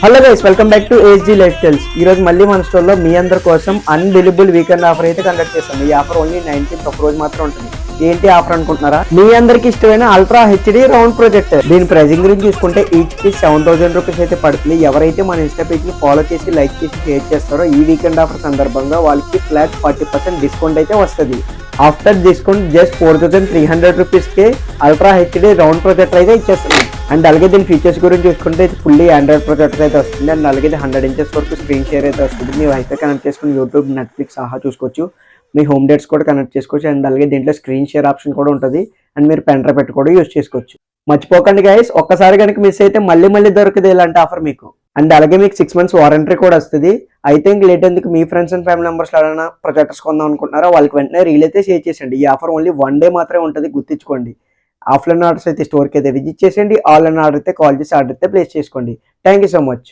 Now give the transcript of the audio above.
Hello guys, welcome back to AG lifestyles. ఈ రోజు మళ్ళీ మన స్టోర్లో మీ అందరి కోసం అన్బిలీబుల్ వీకెండ్ ఆఫర్ అయితే కండక్ట్ చేస్తాం. ఈ ఆఫర్ ఓన్లీ 19th ఒక రోజు మాత్రం ఉంటుంది. ఏంటి ఆఫర్ అనుకుంటున్నారా? మీ అందరికి ఇష్టమైన అల్ట్రా హెచ్డి రౌండ్ ప్రొజెక్టర్. దీని ప్రైసింగ్ గురించి చూసుకుంటే ఈచ్ కి 7,000 రూపీస్ అయితే పడుతుంది. ఎవరైతే మన ఇన్స్టా పేజ్ ని ఫాలో చేసి లైక్ చేసి షేర్ చేస్తారో ఈ వీకెండ్ ఆఫర్ సందర్భంగా వాళ్ళకి ఫ్లాట్ 40% డిస్కౌంట్ అయితే వస్తుంది. ఆఫ్టర్ డిస్కౌంట్ జస్ట్ 4,300 రూపీస్కే అల్ట్రా హెచ్డి రౌండ్ ప్రొజెక్టర్ అయితే ఇచ్చేస్తుంది. అండ్ అలాగే దీని ఫీచర్స్ గురించి చూసుకుంటే ఫుల్లీ ఆండ్రాయిడ్ ప్రొజెక్టర్ అయితే వస్తుంది. అండ్ అలాగే 100 ఇంచెస్ వరకు స్క్రీన్ షేర్ అయితే వస్తుంది. మీరు వైఫై కనెక్ట్ చేసుకుని యూట్యూబ్, నెట్ఫ్లిక్స్ సహా చూసుకోవచ్చు. మీ హోమ్ డేట్స్ కూడా కనెక్ట్ చేసుకోవచ్చు. అండ్ అలాగే దీంట్లో స్క్రీన్ షేర్ ఆప్షన్ కూడా ఉంటుంది. అండ్ మీరు పెన్ డ్రైవ్ పెట్టి కూడా యూజ్ చేసుకోవచ్చు. మర్చిపోకండి గైస్, ఒక్కసారి కనుక మిస్ అయితే మళ్ళీ దొరకదు ఇలాంటి ఆఫర్ మీకు. అండ్ అలాగే మీకు 6 months వారంటీ కూడా వస్తుంది. అయితే ఇంక లేట్ ఎందుకు, మీ ఫ్రెండ్స్ అండ్ ఫ్యామిలీ మెంబర్స్ ఎవరైనా ప్రొజెక్టర్స్ కొందాం అనుకుంటున్నారో వాళ్ళకి వెంటనే రీల్ అయితే షేర్ చేసేయండి. ఈ ఆఫర్ ఓన్లీ 1 day మాత్రమే ఉంటుంది, గుర్తించుకోండి. ఆఫ్లైన్ ఆర్డర్స్ అయితే స్టోర్కి అయితే విజిట్ చేసేయండి. ఆన్లైన్ ఆర్డర్ అయితే కాల్ చేసి ఆర్డర్ అయితే ప్లేస్ చేసుకోండి. Thank you so much.